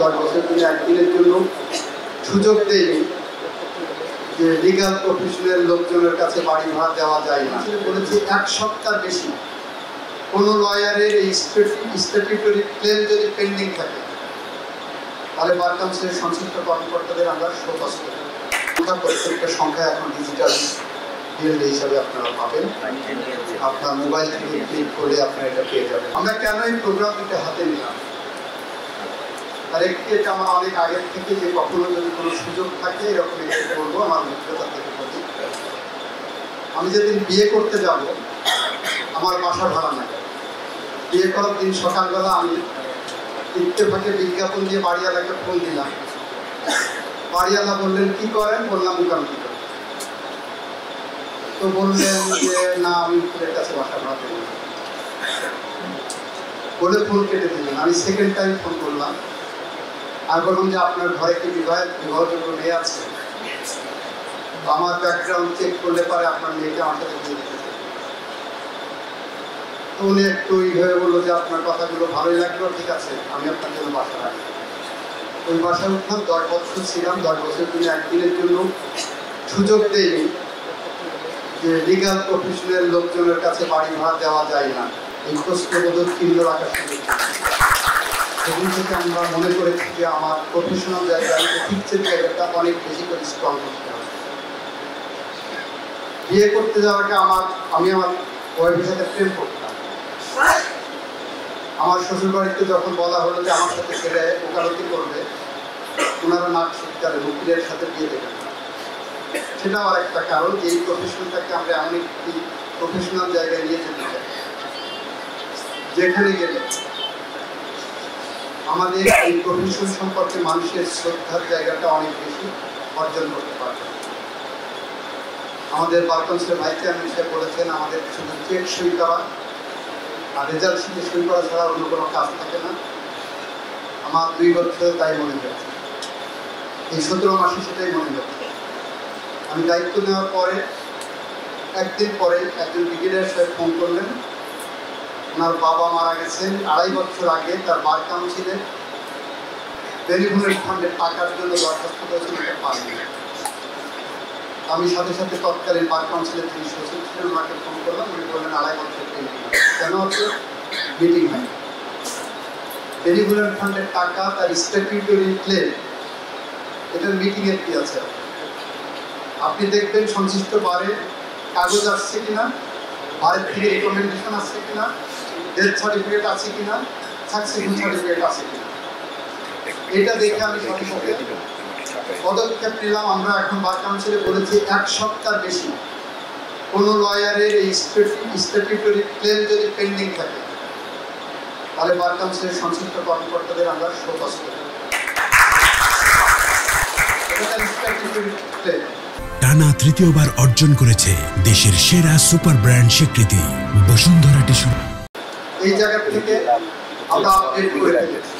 10 বছর ধরে একদিনের জন্য সুযোগ দেয়নি যে লিগাল প্রফেশনাল লোকজনের কাছে বাড়ি ভাড়া দেওয়া যায় না। বলেছি 1 সপ্তাহ বেশি কোনো লয়ারের এই স্ট্যাটিউটরি ক্লেম যদি পেন্ডিং থাকে তাহলে বার কাউন্সিলের সংশ্লিষ্ট কর্মকর্তাদের আমরা শোকজ করি। প্রত্যেকটা সংখ্যা এখন ডিজিটাল ফিল্ড হিসাবে আপনারা পাবেন। আপনার মোবাইল থেকে ক্লিক করলে আপনারা এটা পেয়ে যাবেন। আমরা কেন এই প্রোগ্রামটা হাতে নিলাম, আর একটি আমার অনেক আগের থেকে যে কখনো যদি কোনো সুযোগ থাকে এরকম একটু করবো, আমার অভিজ্ঞতা থেকে বলি। আমি যেদিন বিয়ে করতে যাব আমার বাসা ভাড়া নেই। বিয়ে করার দিন সকালবেলা আমি ইত্তেফাকে বিজ্ঞাপন দিয়ে বাড়িওয়ালাকে ফোন দিলাম। বাড়িওয়ালা বললেন কি করেন, বললাম মোটামুটি করেন। তো বললেন যে না আমি উকিলের কাছে বাসা ভাড়া দেব বলে ফোন কেটে দিলেন। আমি সেকেন্ড টাইম ফোন করলাম আর বললাম যে আপনার ঘরে কি বিবাহযোগ্য মেয়ে আছে, আমার ব্যাকগ্রাউন্ড চেক করলে পারে আপনার মেয়েকে আমার সাথে বিয়ে দিতে। তো উনি একটু এইভাবে বললো যে আপনার কথাগুলো ভালোই লাগলো, ঠিক আছে আমি আপনার জন্য বাসা রাখি। ওই বাসায় উঠলাম, 10 বছর ছিলাম। 10 বছর ধরে একদিনের জন্য সুযোগ দেয়নি যে লিগাল প্রফেশনাল লোকজনের কাছে বাড়ি ভাড়া দেওয়া যায় না, এই প্রশ্নবোধক চিহ্ন রাখার সুযোগ। সেদিন থেকে আমরা মনে করেছি যে আমার প্রফেশনাল জায়গায় এথিক্সের জায়গাটা অনেক বেশি করে স্ট্রং করতে হবে। বিয়ে করতে যাওয়াটা আমি আমার ওয়াইফের সাথে প্রেম করতাম। আমার শ্বশুর বাড়িতে যখন বলা হলো যে আমার সাথে ছেলে ওকালতি করবে, ওনারা নাক শিক্ষার উকিলের সাথে বিয়ে দেবেন না। সেটা আমার একটা কারণ, এই প্রফেশনটাকে আমরা এমন একটি প্রফেশনাল জায়গায় নিয়ে যেতে চাই যেখানে গেলে আমাদের এই প্রফেশন সম্পর্কে মানুষের শ্রদ্ধার জায়গাটা অনেক বেশি অর্জন করতে পারবে। আমাদের বার কাউন্সিলের ভাইস চেয়ারম্যান সাহেব বলেছেন আমাদের শুধু চেক সই করা আর রেজাল্ট শিটে সই করা ছাড়া অন্য কোনো কাজ থাকে না। আমার 2 বছর তাই মনে হচ্ছে, এই 17 মাসে সেটাই মনে হচ্ছে। আমি দায়িত্ব নেওয়ার পরে একদিন পরে একজন ব্রিগেডিয়ার সাহেব ফোন করলেন। ওনার বাবা মারা গেছেন 2.5 বছর আগে। তার বার কাউন্সিলে বেনিফিট ফান্ডের টাকার জন্য দরখাস্ত করেছেন, এটা পাননি। আমি সাথে সাথে তৎকালীন বার কাউন্সিলের যিনি সচিব ছিলেন ওনাকে ফোন করলাম। উনি বললেন 2.5 বছর কেন হচ্ছে, মিটিং হয়। বেনিফিট ফান্ডের টাকা তার স্ট্যাটিউটরি ক্লেম, এটার মিটিংয়ের কি আছে আপনি দেখবেন। সংশ্লিষ্ট বারে কাগজ আসছে কিনা, বারের থেকে রিকমেন্ডেশন আসছে কিনা, ডেথ সার্টিফিকেট আছে কিনা, সাকসেসফুল সার্টিফিকেট আছে কিনা, এটা দেখে আমি সঠিকভাবে পদক্ষেপ নিলাম। আমরা এখন বার কাউন্সিলে বলেছি 1 সপ্তাহ বেশি কোনো লয়ারের এই স্ট্যাটিউটরি ক্লেম যদি পেন্ডিং থাকে তাহলে বার কাউন্সিলের সংশ্লিষ্ট কর্মকর্তাদের আমরা শোকজ করি। টানা তৃতীয়বার অর্জন করেছে দেশের সেরা সুপার ব্র্যান্ড স্বীকৃতি বসুন্ধরা টিস্যু। এই জায়গা থেকে আমরা আপডেট করে রেখেছি।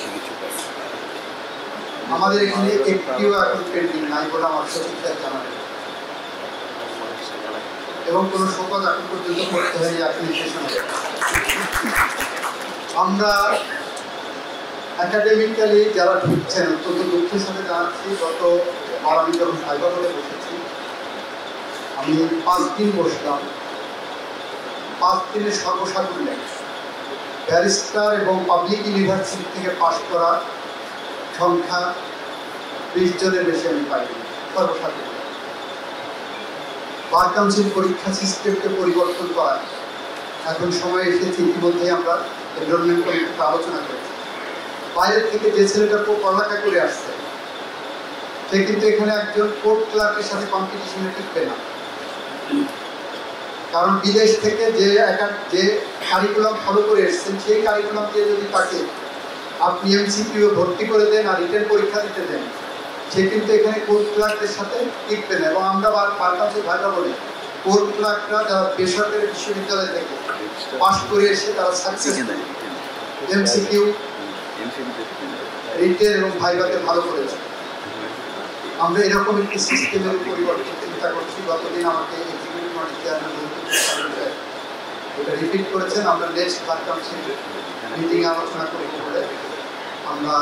আমাদের এখানে একটিও এখন পেন্ডিং নাই বলে আমার সচিব সাহেব জানাবেন, এবং কোনো শোকজ এখন পর্যন্ত করতে হয়নি অ্যাপ্লিকেশন। আমরা একাডেমিক্যালি যারা ঢুকছেন অত্যন্ত দুঃখের সাথে জানাচ্ছি, গত আমি যখন ফাইবার বলে বসেছি, আমি 5 দিন বসলাম। 5 দিনে সর্বসাকুল্যে ব্যারিস্টার এবং পাবলিক ইউনিভার্সিটি থেকে পাশ করা সংখ্যা 20 জনের বেশি আমি পাইনি সর্বসাকুল্যে। বার কাউন্সিল পরীক্ষা সিস্টেমকে পরিবর্তন করা এখন সময় এসেছে। ইতিমধ্যে আমরা এনরোলমেন্ট কমিটিতে আলোচনা করেছি। বাইরের থেকে যে ছেলেটা পড়ালেখা করে আসছে সে কিন্তু এখানে একজন কোর্ট ক্লার্কের সাথে কম্পিটিশনে টিকবে না, কারণ বিদেশ থেকে যে কারিকুলাম ফলো করে এসছেন সেই কারিকুলাম দিয়ে যদি তাকে আপনি এমসিকিউ ভর্তি করে দেন আর রিটেন পরীক্ষা দিতে দেন, সে কিন্তু এখানে কোর্ট ক্লার্কদের সাথে টিকবে না। এবং আমরা বার কাউন্সিল ভাইরা বলি কোর্ট ক্লার্করা যারা বেসরকারি বিশ্ববিদ্যালয় থেকে পাশ করে এসে তারা সাকসেসফুল এমসিকিউ রিটেন এবং ভাইভাতে ভালো করেছে। আমরা এরকম একটি সিস্টেমের পরিবর্তন চিন্তা করছি। গতদিন আমাকে এক্সিকিউটিভ বডি চেয়ারম্যান এটা রিপিট করেছেন। আমরা নেক্সট বার কাউন্সিল মিটিং আলোচনা করব বলে আমরা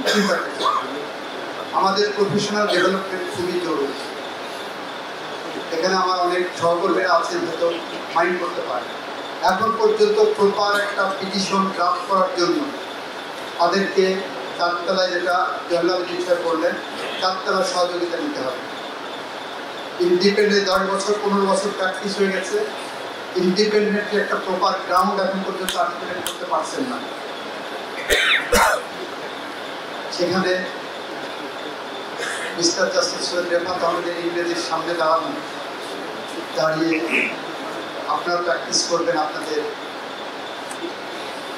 চিন্তা করতে হবে। আমাদের প্রফেশনাল ডেভেলপমেন্ট খুবই জরুরি। এখানে আমার অনেক সহকর্মীরা আছেন হয়তো মাইন্ড করতে পারে, এখন পর্যন্ত প্রপার একটা পিটিশন ড্রাফট করার জন্য তাদেরকে চারতলায়, যেটা জয়লাল বিষয় করলেন, চারতলার সহযোগিতা নিতে হবে। ইন্ডিপেন্ডেন্ট 10 বছর 15 বছর প্র্যাকটিস হয়ে গেছে, ইন্ডিপেন্ডেন্টলি একটা প্রপার গ্রাউন্ড এখন পর্যন্ত আর্টিকুলেট করতে পারছেন না। সেখানে মিস্টার জাস্টিস সৈয়দ রেফাত আহমেদের ইংরেজির সামনে দাঁড়িয়ে আপনারা প্র্যাকটিস করবেন, আপনাদের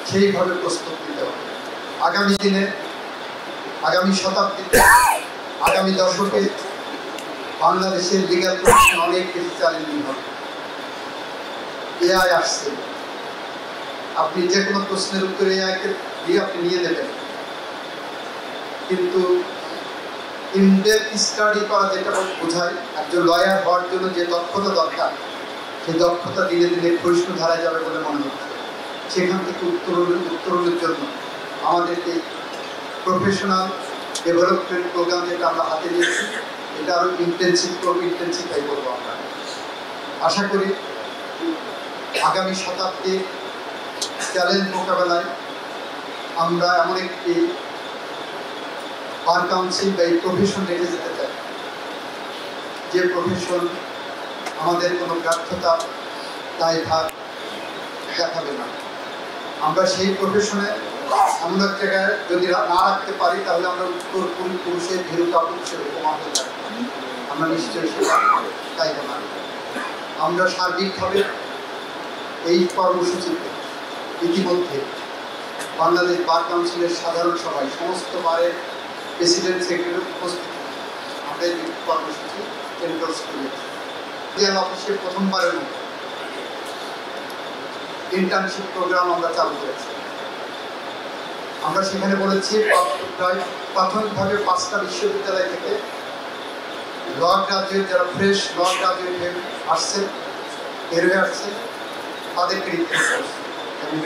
সেইভাবে প্রস্তুত নিতে হবে। আগামী দিনে, আগামী শতাব্দীতে, আগামী দশকে বাংলাদেশের লিগ্যাল প্রফেশন অনেক বেশি চ্যালেঞ্জিং হবে। এআই আসছে, আপনি যে কোনো প্রশ্নের উত্তর এআইকে দিয়ে আপনি নিয়ে নেবেন, কিন্তু ইনডেপথ স্টাডি করা যেটা বোঝায়, একজন লয়ার হওয়ার জন্য যে দক্ষতা দরকার, সেই দক্ষতা দিনে দিনে ক্ষয়িষ্ণু ধারায় যাবে বলে মনে হচ্ছে। সেখান থেকে উত্তরণের জন্য আমাদেরকে প্রফেশনাল ডেভেলপমেন্ট প্রোগ্রাম যেটা আমরা হাতে নিয়েছি, এটা আরও ইন্টেন্সিফাই করবো আমরা। আশা করি আগামী শতাব্দীর চ্যালেঞ্জ মোকাবেলায় আমরা এমন একটি বার কাউন্সিল বা এই প্রফেশন রেখে যেতে চাই, যে প্রফেশন আমাদের কোনো ব্যর্থতা দায়ভার দেখাবে না। আমরা সেই প্রফেশনে এমন এক জায়গায় যদি না রাখতে পারি, তাহলে আমরা উত্তর পুরুষের ভীরুতা পুরুষের উপমা হয়ে যাবে। আমরা নিশ্চয়ই সেটা চাইতে পারি। আমরা সার্বিকভাবে এই কর্মসূচিতে ইতিমধ্যে বাংলাদেশ বার কাউন্সিলের সাধারণ সভায় সমস্ত বারের প্রেসিডেন্ট সেক্রেটারি উপস্থিত আমরা এই কর্মসূচি এন্ডোর্স করেছি। জেলা অফিসে প্রথমবারের মতো ইন্টার্নশিপ প্রোগ্রাম আমরা চালু করেছি। আমরা সেখানে বলেছি প্রায় প্রাথমিকভাবে 5টা বিশ্ববিদ্যালয় থেকে ল গ্রাজুয়েট, যারা ফ্রেশ ল গ্রাজুয়েট আসছেন, বের হয়ে আসছেন, তাদেরকে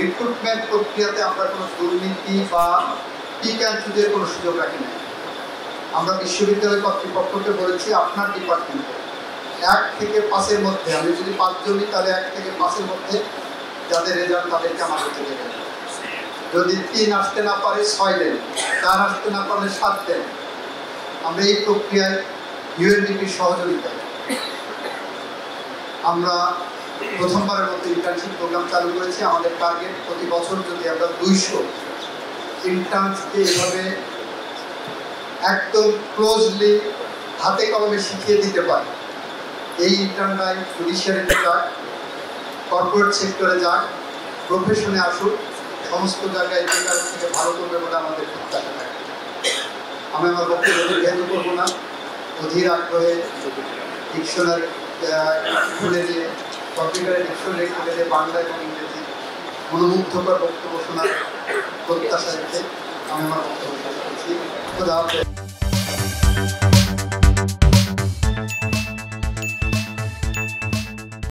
রিক্রুটমেন্ট প্রক্রিয়াতে আমরা কোনো দুর্নীতি বা পিক অ্যান্ড চুজের কোনো সুযোগ রাখি না। আমরা বিশ্ববিদ্যালয় কর্তৃপক্ষকে বলেছি, আপনার ডিপার্টমেন্টে 1 থেকে 5-এর মধ্যে, আমি যদি 5 জন নিই তাহলে 1 থেকে 5-এর মধ্যে যাদের রেজাল্ট তাদেরকে আমাদেরকে দেবেন। যদি 3 আসতে না পারে 6 দেন, 4 আসতে না পারলে 7 দেন। আমরা এই প্রক্রিয়ায় ইউএনডিপির সহযোগিতায় আমরা প্রথমবারের মতো ইন্টার্নশিপ প্রোগ্রাম চালু করেছি। আমাদের টার্গেট প্রতি বছর যদি আমরা 200 ইন্টার্নশিপকে এভাবে একদম ক্লোজলি হাতে কলমে শিখিয়ে দিতে পারি। এই ইন্টার্নরাই জুডিশিয়ারিতে যাক, কর্পোরেট সেক্টরে যাক, প্রফেশনে আসুক, সমস্ত জায়গায় বেকার থেকে ভালো করবে বলে আমাদের প্রত্যাশা থাকে। আমি আমার বক্তব্য দীর্ঘায়িত করবো না। অধীর আগ্রহে ডিকশনারি খুলে দিয়ে, কম্পিউটারে ডিকশনারি খুলে দিয়ে বাংলা এবং ইংরেজি মনোমুগ্ধকর বক্তব্য শোনার প্রত্যাশা রেখে আমি আমার বক্তব্য শেষ করছি। খোদা হাফেজ।